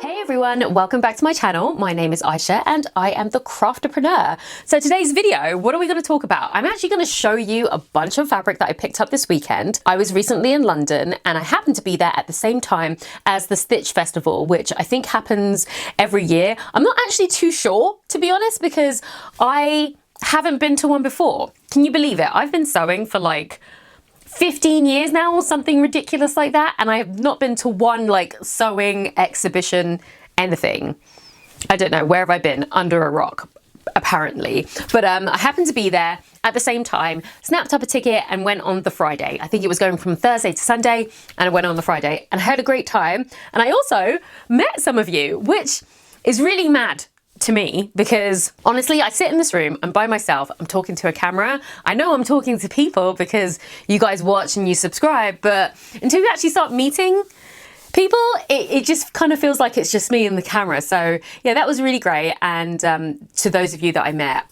Hey everyone, welcome back to my channel. My name is Aisha and I am the Crafterpreneur. So today's video, what are we going to talk about? I'm actually going to show you a bunch of fabric that I picked up this weekend. I was recently in London and I happened to be there at the same time as the Stitch Festival, which I think happens every year. I'm not actually too sure, to be honest, because I haven't been to one before. Can you believe it? I've been sewing for like 15 years now or something ridiculous like that, and I have not been to one like sewing exhibition anything. I don't know, where have I been? Under a rock apparently. But I happened to be there at the same time, snapped up a ticket and went on the Friday. I think it was going from Thursday to Sunday, and I went on the Friday and I had a great time. And I also met some of you, which is really mad to me, because honestly, I sit in this room, I'm by myself, I'm talking to a camera. I know I'm talking to people because you guys watch and you subscribe, but until you actually start meeting people, it just kind of feels like it's just me and the camera. So yeah, that was really great. And to those of you that I met,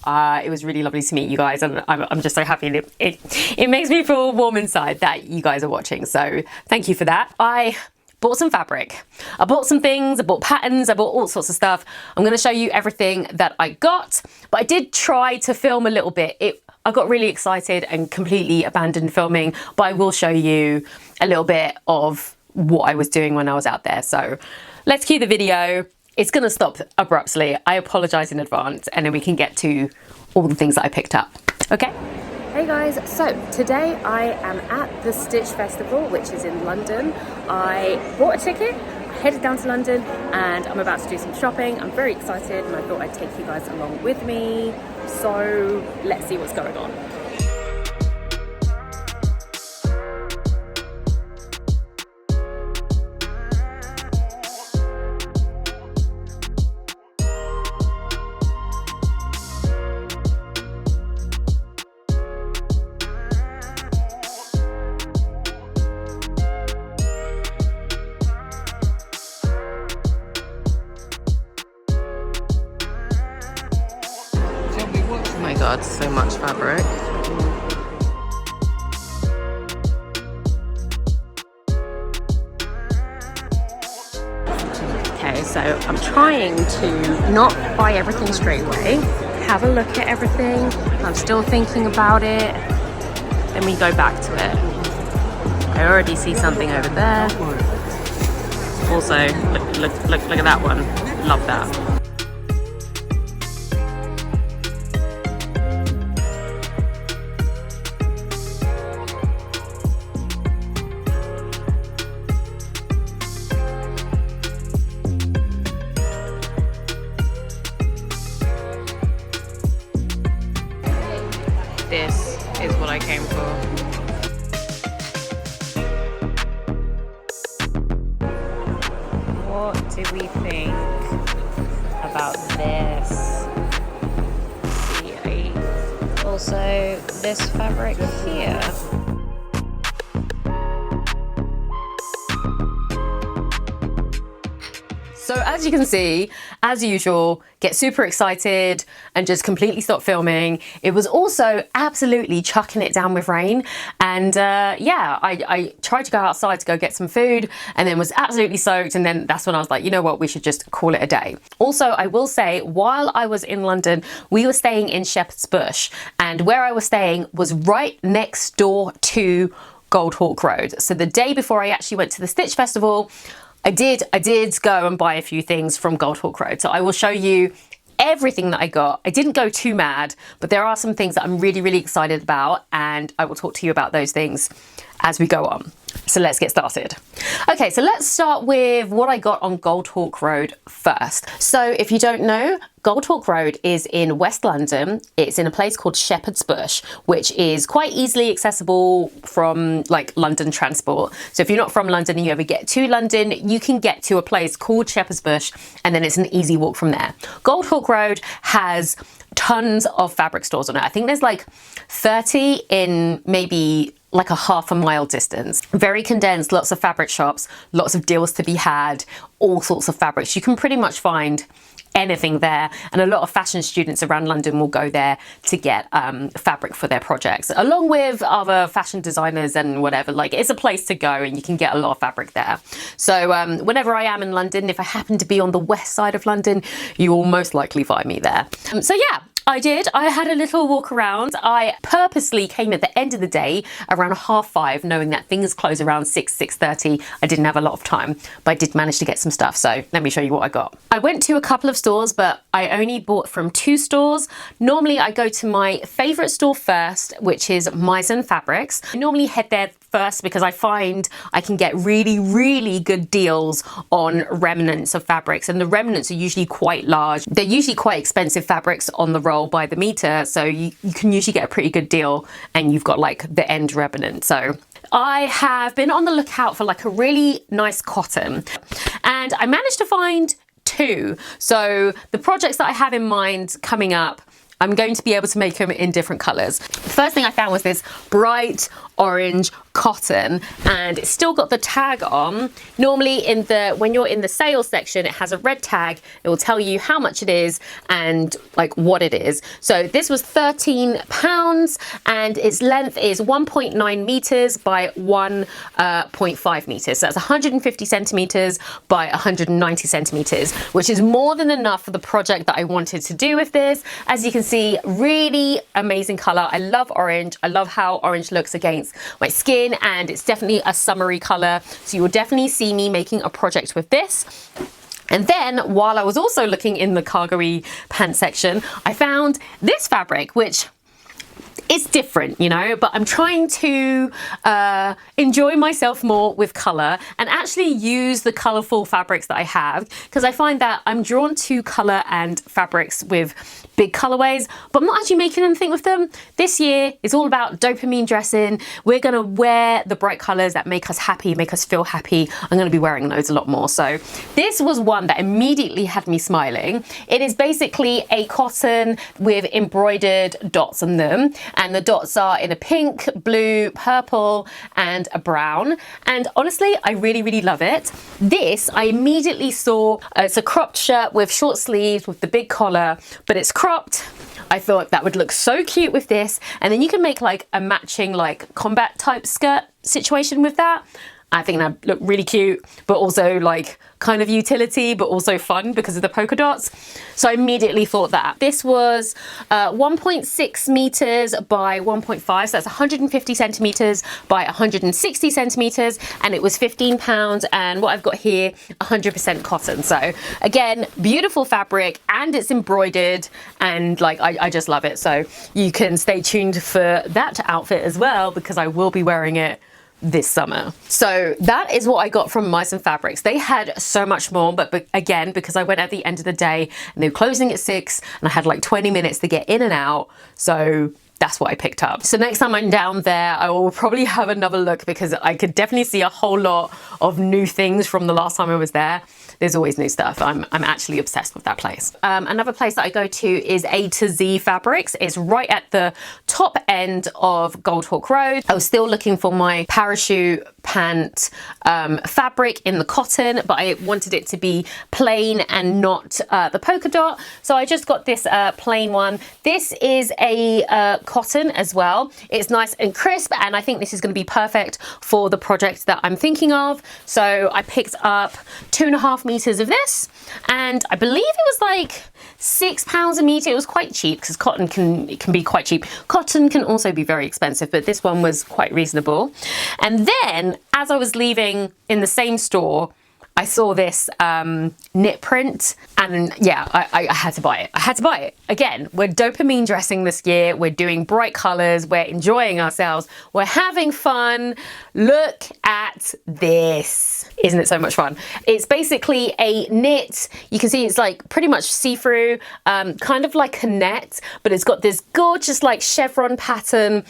it was really lovely to meet you guys. And I'm just so happy. And it makes me feel warm inside that you guys are watching. So thank you for that. I bought some fabric. I bought some things, I bought patterns, I bought all sorts of stuff. I'm gonna show you everything that I got, but I did try to film a little bit. I got really excited and completely abandoned filming, but I will show you a little bit of what I was doing when I was out there. So let's cue the video. It's gonna stop abruptly. I apologize in advance, and then we can get to all the things that I picked up, okay? Hey guys, so today I am at the Stitch Festival, which is in London. I bought a ticket, headed down to London, and I'm about to do some shopping. I'm very excited and I thought I'd take you guys along with me. So let's see what's going on. Oh my god, so much fabric. Okay, so I'm trying to not buy everything straight away, have a look at everything. I'm still thinking about it, then we go back to it. I already see something over there. Also, look at that one. Love that. This is what I came for. What do we think about this? Also, this fabric here. So as you can see, as usual, get super excited and just completely stop filming. It was also absolutely chucking it down with rain. And yeah, I tried to go outside to go get some food and then was absolutely soaked. And then that's when I was like, you know what, we should just call it a day. Also, I will say, while I was in London, we were staying in Shepherd's Bush, and where I was staying was right next door to Goldhawk Road. So the day before I actually went to the Stitch Festival, I did go and buy a few things from Goldhawk Road. So I will show you everything that I got. I didn't go too mad, but there are some things that I'm really, really excited about, and I will talk to you about those things as we go on. So let's get started. Okay, so let's start with what I got on Goldhawk Road first. So if you don't know, Goldhawk Road is in West London. It's in a place called Shepherd's Bush, which is quite easily accessible from like London transport. So if you're not from London and you ever get to London, you can get to a place called Shepherd's Bush, and then it's an easy walk from there. Goldhawk Road has tons of fabric stores on it. I think there's like 30 in maybe like a half a mile distance. Very condensed, lots of fabric shops, lots of deals to be had, all sorts of fabrics. You can pretty much find anything there, and a lot of fashion students around London will go there to get fabric for their projects, along with other fashion designers and whatever. Like, it's a place to go and you can get a lot of fabric there. So whenever I am in London, if I happen to be on the west side of London, you will most likely find me there. So yeah, I did. I had a little walk around. I purposely came at the end of the day around 5:30, knowing that things close around 6:30. I didn't have a lot of time, but I did manage to get some stuff. So let me show you what I got. I went to a couple of stores, but I only bought from 2 stores. Normally I go to my favorite store first, which is Meissen Fabrics. I normally head there first because I find I can get really good deals on remnants of fabrics, and the remnants are usually quite large. They're usually quite expensive fabrics on the roll by the meter, so you can usually get a pretty good deal and you've got like the end remnant. So I have been on the lookout for like a really nice cotton, and I managed to find 2. So the projects that I have in mind coming up, I'm going to be able to make them in different colors. The first thing I found was this bright orange cotton, and it's still got the tag on. Normally when you're in the sales section, it has a red tag. It will tell you how much it is and like what it is. So this was £13 and its length is 1.9 meters by 1.5 meters. So that's 150 centimeters by 190 centimeters, which is more than enough for the project that I wanted to do with this. As you can see, really amazing color. I love orange. I love how orange looks against my skin, and it's definitely a summery color. So you will definitely see me making a project with this. And then while I was also looking in the cargo-y pants section, I found this fabric, which it's different, you know, but I'm trying to enjoy myself more with color and actually use the colorful fabrics that I have, because I find that I'm drawn to color and fabrics with big colorways, but I'm not actually making anything with them. This year is all about dopamine dressing. We're gonna wear the bright colors that make us happy, make us feel happy. I'm gonna be wearing those a lot more. So this was one that immediately had me smiling. It is basically a cotton with embroidered dots on them, and the dots are in a pink, blue, purple, and a brown. And honestly, I really love it. This, I immediately saw, it's a cropped shirt with short sleeves with the big collar, but it's cropped. I thought that would look so cute with this, and then you can make like a matching like combat type skirt situation with that. I think that looked really cute, but also like kind of utility, but also fun because of the polka dots. So I immediately thought that. This was 1.6 meters by 1.5, so that's 150 centimeters by 160 centimeters, and it was £15. And what I've got here, 100% cotton. So again, beautiful fabric, and it's embroidered, and like I just love it. So you can stay tuned for that outfit as well, because I will be wearing it this summer. So that is what I got from Meissen Fabrics. They had so much more, but again, because I went at the end of the day and they were closing at 6 and I had like 20 minutes to get in and out, so that's what I picked up. So next time I'm down there, I will probably have another look, because I could definitely see a whole lot of new things from the last time I was there. There's always new stuff. I'm actually obsessed with that place. Another place that I go to is A to Z Fabrics. It's right at the top end of Goldhawk Road. I was still looking for my parachute pant fabric in the cotton, but I wanted it to be plain and not the polka dot. So I just got this plain one. This is a cotton as well. It's nice and crisp, and I think this is going to be perfect for the project that I'm thinking of. So I picked up 2.5 meters of this, and I believe it was like £6 a meter. It was quite cheap, because cotton can be quite cheap. Cotton can also be very expensive, but this one was quite reasonable. And then as I was leaving in the same store, I saw this knit print, and yeah, I had to buy it. I had to buy it. Again, we're dopamine dressing this year. We're doing bright colors. We're enjoying ourselves. We're having fun. Look at this. Isn't it so much fun? It's basically a knit. You can see it's like pretty much see-through, kind of like a net, but it's got this gorgeous like chevron pattern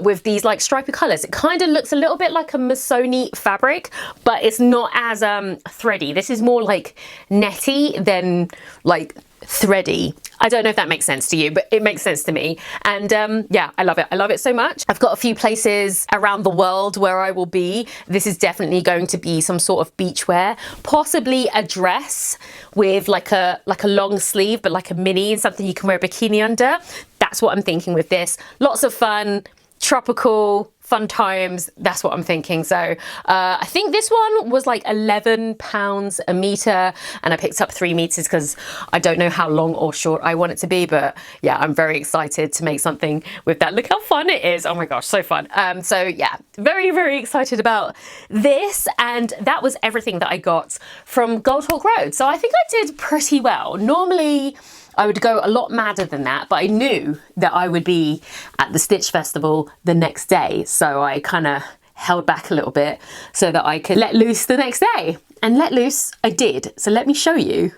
with these like stripy colors. It kind of looks a little bit like a Missoni fabric, but it's not as thready. This is more like netty than like thready. I don't know if that makes sense to you, but it makes sense to me. And yeah, I love it. I love it so much. I've got a few places around the world where I will be. This is definitely going to be some sort of beachwear, possibly a dress with like a long sleeve, but like a mini and something you can wear a bikini under. That's what I'm thinking with this. Lots of fun, tropical, fun times. That's what I'm thinking. So I think this one was like £11 a meter, and I picked up 3 meters because I don't know how long or short I want it to be, but yeah, I'm very excited to make something with that. Look how fun it is. Oh my gosh, so fun. So yeah, very, very excited about this. And that was everything that I got from Goldhawk Road. So I think I did pretty well. Normally I would go a lot madder than that, but I knew that I would be at the Stitch Festival the next day. So I kind of held back a little bit so that I could let loose the next day. And let loose I did. So let me show you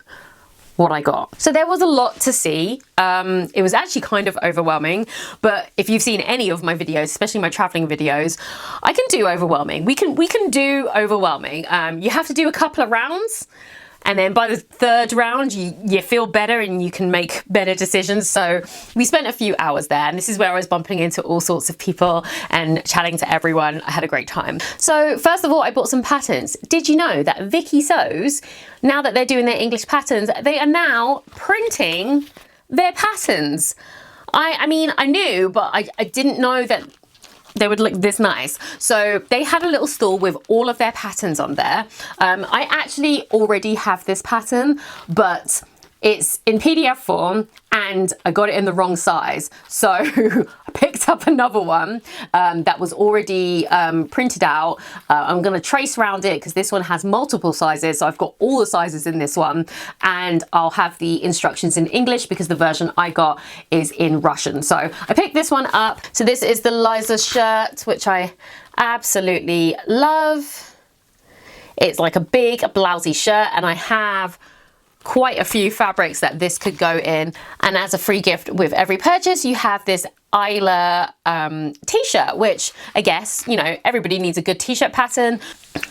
what I got. So there was a lot to see. It was actually kind of overwhelming, but if you've seen any of my videos, especially my traveling videos, I can do overwhelming. We can do overwhelming. You have to do a couple of rounds, and then by the third round, you feel better and you can make better decisions. So we spent a few hours there, and this is where I was bumping into all sorts of people and chatting to everyone. I had a great time. So first of all, I bought some patterns. Did you know that Vicky Sews, now that they're doing their English patterns, they are now printing their patterns? I mean, I knew, but I didn't know that they would look this nice. So they had a little stall with all of their patterns on there. I actually already have this pattern, but it's in PDF form and I got it in the wrong size. So I picked up another one that was already printed out. I'm gonna trace around it because this one has multiple sizes. So I've got all the sizes in this one, and I'll have the instructions in English because the version I got is in Russian. So I picked this one up. So this is the Liza shirt, which I absolutely love. It's like a big blousey shirt, and I have quite a few fabrics that this could go in. And as a free gift with every purchase, you have this Isla t-shirt, which I guess, you know, everybody needs a good t-shirt pattern.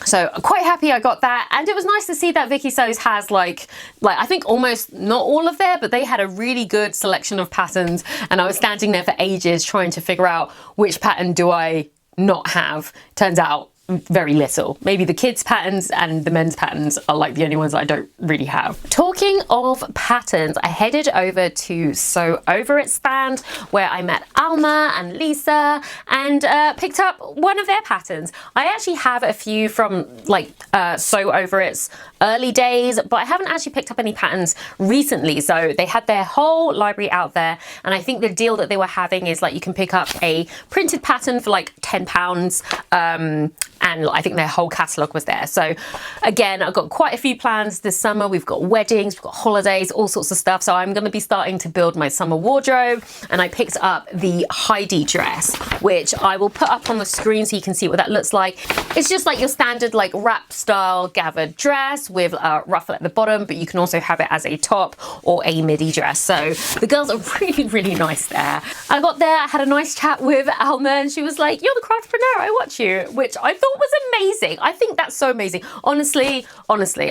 So I'm quite happy I got that. And it was nice to see that Vicky Sews has like I think almost not all of there, but they had a really good selection of patterns. And I was standing there for ages trying to figure out which pattern do I not have. Turns out very little. Maybe the kids' patterns and the men's patterns are like the only ones I don't really have. Talking of patterns, I headed over to Sew Over It stand where I met Alma and Lisa and picked up one of their patterns. I actually have a few from like Sew Over It's early days, but I haven't actually picked up any patterns recently. So they had their whole library out there, and I think the deal that they were having is like you can pick up a printed pattern for like £10. And I think their whole catalogue was there. So again, I've got quite a few plans this summer. We've got weddings, we've got holidays, all sorts of stuff. So I'm going to be starting to build my summer wardrobe. And I picked up the Heidi dress, which I will put up on the screen so you can see what that looks like. It's just like your standard like wrap style gathered dress with a ruffle at the bottom, but you can also have it as a top or a midi dress. So the girls are really, really nice there. I got there, I had a nice chat with Alma, and she was like, "You're the Crafterpreneur, I watch you," which I thought was amazing. I think that's so amazing. Honestly,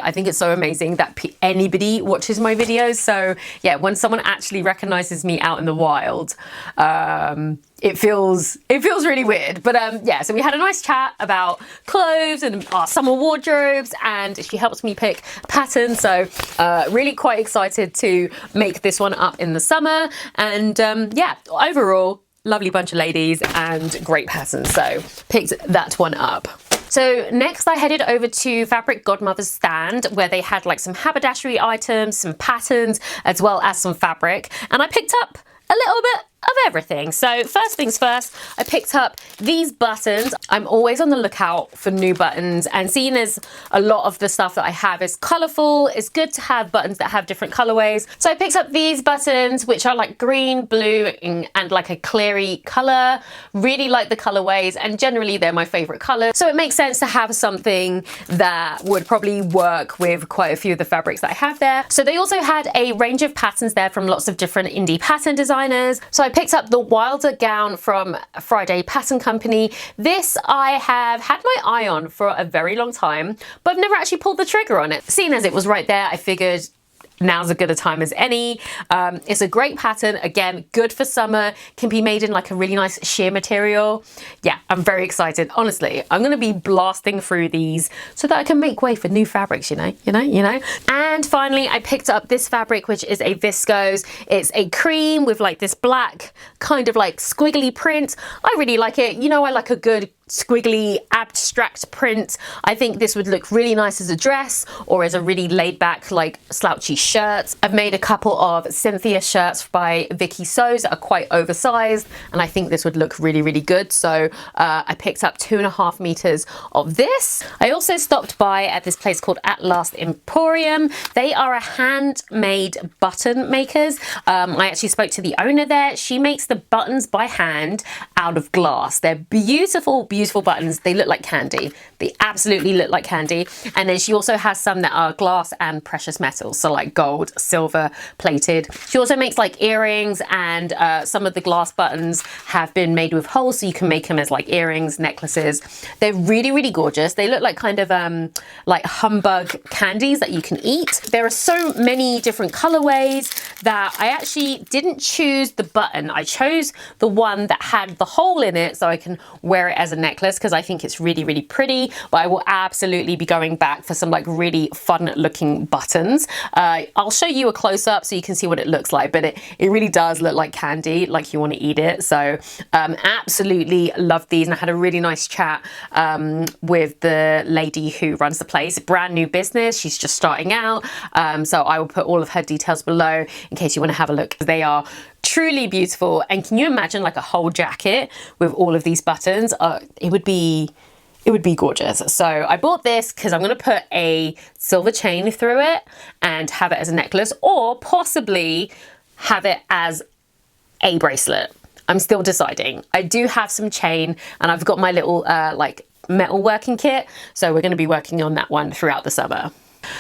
I think it's so amazing that anybody watches my videos. So yeah, when someone actually recognizes me out in the wild, it feels really weird. But yeah, so we had a nice chat about clothes and our summer wardrobes, and she helps me pick patterns. So really quite excited to make this one up in the summer. And yeah, overall, lovely bunch of ladies and great patterns. So picked that one up. So next I headed over to Fabric Godmother's stand where they had like some haberdashery items, some patterns, as well as some fabric. And I picked up a little bit of everything. So first things first, I picked up these buttons. I'm always on the lookout for new buttons, and seeing as a lot of the stuff that I have is colorful, it's good to have buttons that have different colorways. So I picked up these buttons, which are like green, blue, and like a clary color. Really like the colorways, and generally they're my favorite color. So it makes sense to have something that would probably work with quite a few of the fabrics that I have there. So they also had a range of patterns there from lots of different indie pattern designers. So I picked up the Wilder gown from Friday Pattern Company. This I have had my eye on for a very long time, but I've never actually pulled the trigger on it. Seeing as it was right there, I figured now's as good a time as any. It's a great pattern. Again, good for summer. Can be made in like a really nice sheer material. Yeah, I'm very excited. Honestly, I'm going to be blasting through these so that I can make way for new fabrics, you know. And finally, I picked up this fabric, which is a viscose. It's a cream with like this black kind of like squiggly print. I really like it. You know, I like a good squiggly abstract print. I think this would look really nice as a dress or as a really laid back like slouchy shirt. I've made a couple of Cynthia shirts by Vicky Sews that are quite oversized, and I think this would look really, really good. So I picked up 2.5 meters of this. I also stopped by at this place called At Last Emporium. They are a handmade button makers. I actually spoke to the owner there. She makes the buttons by hand out of glass. They're beautiful, beautiful buttons. They look like candy. They absolutely look like candy. And then she also has some that are glass and precious metals, so like gold, silver plated. She also makes like earrings, and some of the glass buttons have been made with holes, so you can make them as like earrings, necklaces. They're really, really gorgeous. They look like kind of like humbug candies that you can eat. There are so many different colorways that I actually didn't choose the button. I chose the one that had the hole in it so I can wear it as a necklace because I think it's really, really pretty. But I will absolutely be going back for some like really fun looking buttons. I'll show you a close up so you can see what it looks like, but it really does look like candy, like you want to eat it. So absolutely love these, and I had a really nice chat with the lady who runs the place. Brand new business, she's just starting out. So I will put all of her details below in case you want to have a look. They are truly beautiful, and can you imagine like a whole jacket with all of these buttons? It would be gorgeous. So I bought this because I'm going to put a silver chain through it and have it as a necklace, or possibly have it as a bracelet. I'm still deciding. I do have some chain, and I've got my little like metal working kit, so we're going to be working on that one throughout the summer.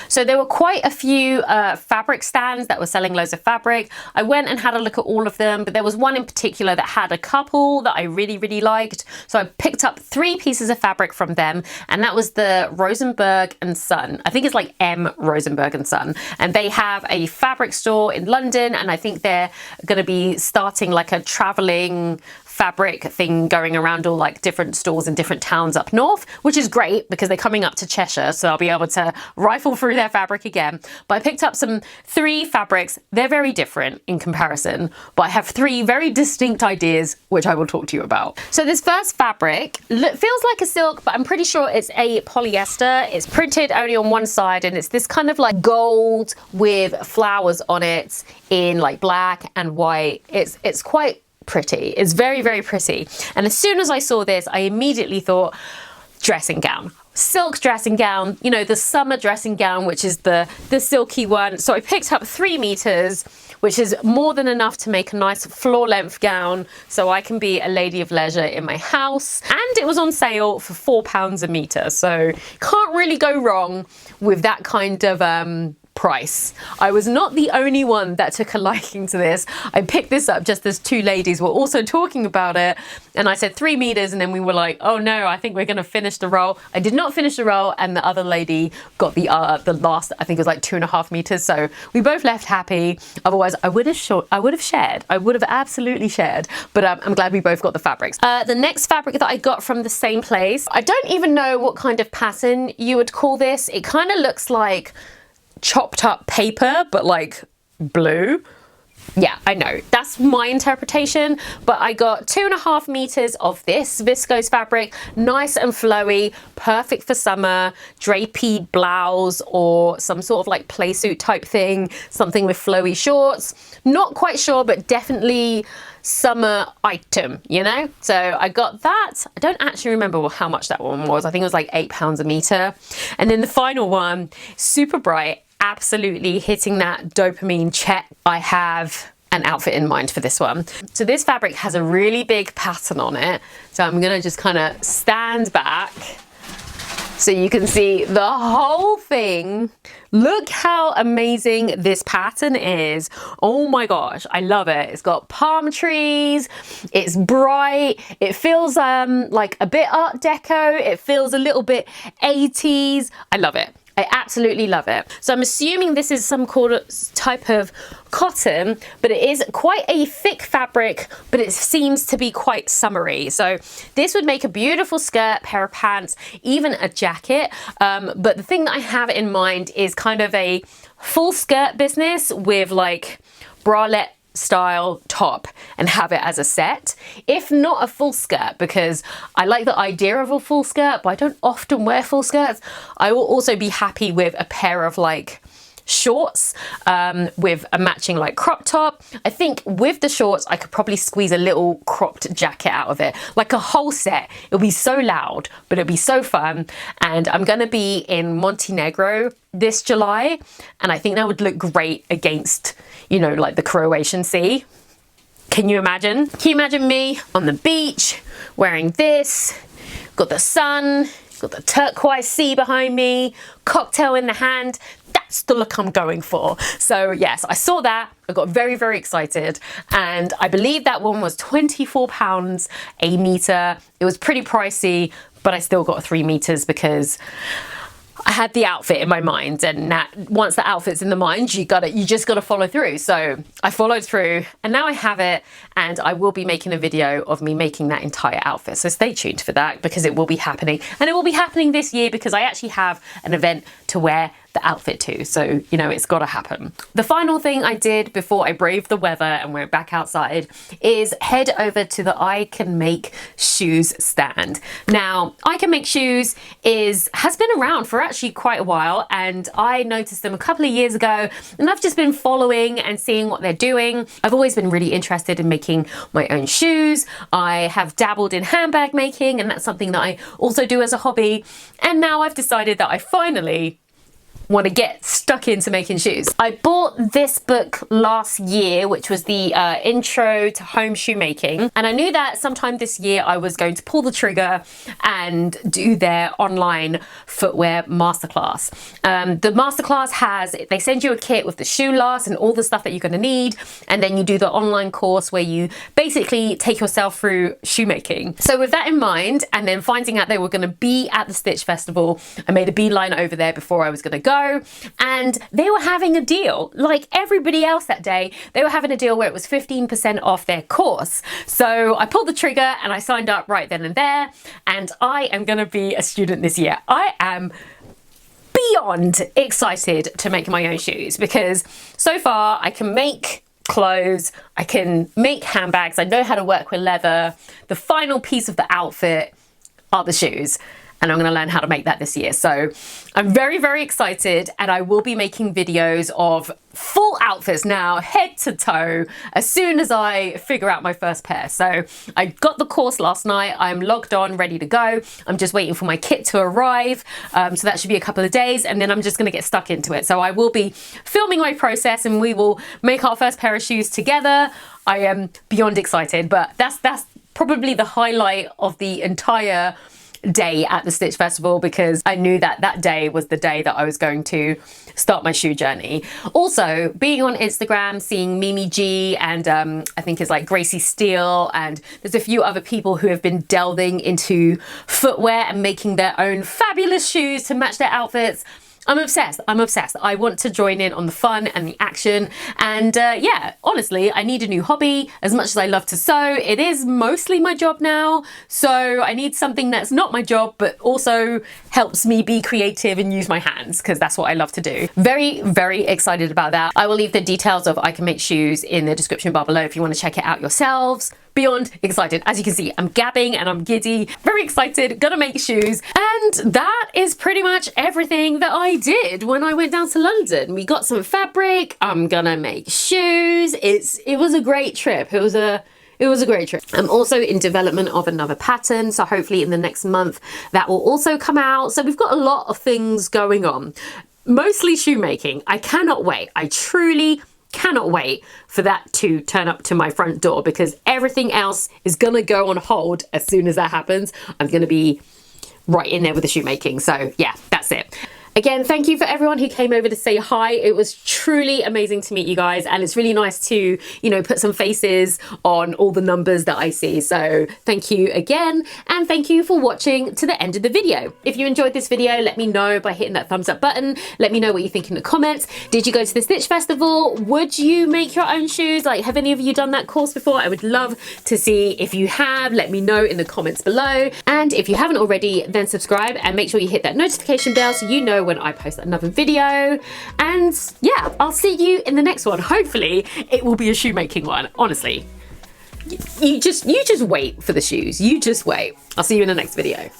So there were quite a few fabric stands that were selling loads of fabric. I went and had a look at all of them, but there was one in particular that had a couple that I really, really liked. So I picked up 3 pieces of fabric from them, and that was the Rosenberg and Son. I think it's like M Rosenberg and Son. And they have a fabric store in London, and I think they're going to be starting like a traveling fabric thing going around all like different stores in different towns up north, which is great because they're coming up to Cheshire, so I'll be able to rifle through their fabric again. But I picked up 3 fabrics. They're very different in comparison, but I have 3 very distinct ideas which I will talk to you about. So this first fabric feels like a silk, but I'm pretty sure it's a polyester. It's printed only on one side, and it's this kind of like gold with flowers on it in like black and white. It's quite pretty. It's very, very pretty. And as soon as I saw this, I immediately thought dressing gown. Silk dressing gown, you know, the summer dressing gown, which is the silky one. So I picked up 3 meters, which is more than enough to make a nice floor length gown so I can be a lady of leisure in my house. And it was on sale for £4 a meter. So can't really go wrong with that kind of price. I was not the only one that took a liking to this. I picked this up just as 2 ladies were also talking about it, and I said 3 meters, and then we were like, oh no, I think we're gonna finish the roll. I did not finish the roll, and the other lady got the last, I think it was like 2.5 meters, so we both left happy. Otherwise I would have absolutely shared, but I'm glad we both got the fabrics. The next fabric that I got from the same place, I don't even know what kind of pattern you would call this. It kind of looks like chopped up paper, but like blue. Yeah, I know, that's my interpretation, but I got 2.5 meters of this viscose fabric, nice and flowy, perfect for summer, drapey blouse or some sort of like play suit type thing, something with flowy shorts. Not quite sure, but definitely summer item, you know? So I got that. I don't actually remember how much that one was. I think it was like £8 a meter. And then the final one, super bright, absolutely hitting that dopamine check. I have an outfit in mind for this one. So this fabric has a really big pattern on it. So I'm gonna just kind of stand back so you can see the whole thing. Look how amazing this pattern is. Oh my gosh, I love it. It's got palm trees, it's bright, it feels like a bit Art Deco, it feels a little bit 80s. I love it. I absolutely love it. So I'm assuming this is some type of cotton, but it is quite a thick fabric, but it seems to be quite summery. So this would make a beautiful skirt, pair of pants, even a jacket. But the thing that I have in mind is kind of a full skirt business with like bralette style top and have it as a set, if not a full skirt, because I like the idea of a full skirt, but I don't often wear full skirts. I will also be happy with a pair of like shorts with a matching like crop top. I think with the shorts I could probably squeeze a little cropped jacket out of it, like a whole set. It'll be so loud, but it'll be so fun. And I'm gonna be in Montenegro this July, and I think that would look great against, you know, like the Croatian Sea. Can you imagine? Can you imagine me on the beach wearing this? Got the sun, got the turquoise sea behind me, cocktail in the hand. That's the look I'm going for. So yes, I saw that, I got very, very excited, and I believe that one was £24 a meter. It was pretty pricey, but I still got 3 meters because I had the outfit in my mind, and once the outfit's in the mind, you just gotta follow through. So I followed through, and now I have it, and I will be making a video of me making that entire outfit. So stay tuned for that, because it will be happening, and it will be happening this year because I actually have an event to wear the outfit too. So, you know, it's gotta happen. The final thing I did before I braved the weather and went back outside is head over to the I Can Make Shoes stand. Now, I Can Make Shoes has been around for actually quite a while, and I noticed them a couple of years ago, and I've just been following and seeing what they're doing. I've always been really interested in making my own shoes. I have dabbled in handbag making, and that's something that I also do as a hobby. And now I've decided that I finally want to get stuck into making shoes. I bought this book last year, which was the Intro to Home Shoemaking, and I knew that sometime this year I was going to pull the trigger and do their online footwear masterclass. The masterclass they send you a kit with the shoe last and all the stuff that you're going to need, and then you do the online course where you basically take yourself through shoemaking. So with that in mind, and then finding out they were going to be at the Stitch Festival, I made a beeline over there before I was going to go. And they were having a deal, like everybody else that day. They were having a deal where it was 15% off their course. So I pulled the trigger and I signed up right then and there, and I am going to be a student this year. I am beyond excited to make my own shoes, because so far I can make clothes, I can make handbags, I know how to work with leather. The final piece of the outfit are the shoes, and I'm going to learn how to make that this year. So I'm very, very excited, and I will be making videos of full outfits now, head to toe, as soon as I figure out my first pair. So I got the course last night, I'm logged on, ready to go. I'm just waiting for my kit to arrive. So that should be a couple of days, and then I'm just going to get stuck into it. So I will be filming my process, and we will make our first pair of shoes together. I am beyond excited, but that's probably the highlight of the entire day at the Stitch Festival, because I knew that that day was the day that I was going to start my shoe journey. Also, being on Instagram, seeing Mimi G and I think it's like Gracie Steele, and there's a few other people who have been delving into footwear and making their own fabulous shoes to match their outfits. I'm obsessed. I'm obsessed. I want to join in on the fun and the action. And yeah, honestly, I need a new hobby. As much as I love to sew, it is mostly my job now. So I need something that's not my job, but also helps me be creative and use my hands, because that's what I love to do. Very, very excited about that. I will leave the details of I Can Make Shoes in the description bar below if you want to check it out yourselves. Beyond excited. As you can see, I'm gabbing and I'm giddy. Very excited, gonna make shoes. And that is pretty much everything that I did when I went down to London. We got some fabric, I'm gonna make shoes. It was a great trip. It was a great trip. I'm also in development of another pattern, so hopefully in the next month that will also come out. So we've got a lot of things going on. Mostly shoemaking. I cannot wait. I truly cannot wait for that to turn up to my front door, because everything else is gonna go on hold as soon as that happens. I'm gonna be right in there with the shoemaking. So yeah, that's it. Again, thank you for everyone who came over to say hi. It was truly amazing to meet you guys, and it's really nice to, you know, put some faces on all the numbers that I see. So thank you again, and thank you for watching to the end of the video. If you enjoyed this video, let me know by hitting that thumbs up button. Let me know what you think in the comments. Did you go to the Stitch Festival? Would you make your own shoes? Like, have any of you done that course before? I would love to see if you have. Let me know in the comments below. And if you haven't already, then subscribe and make sure you hit that notification bell so you know when I post another video. And yeah, I'll see you in the next one. Hopefully it will be a shoemaking one. Honestly, you just wait for the shoes. You just wait. I'll see you in the next video.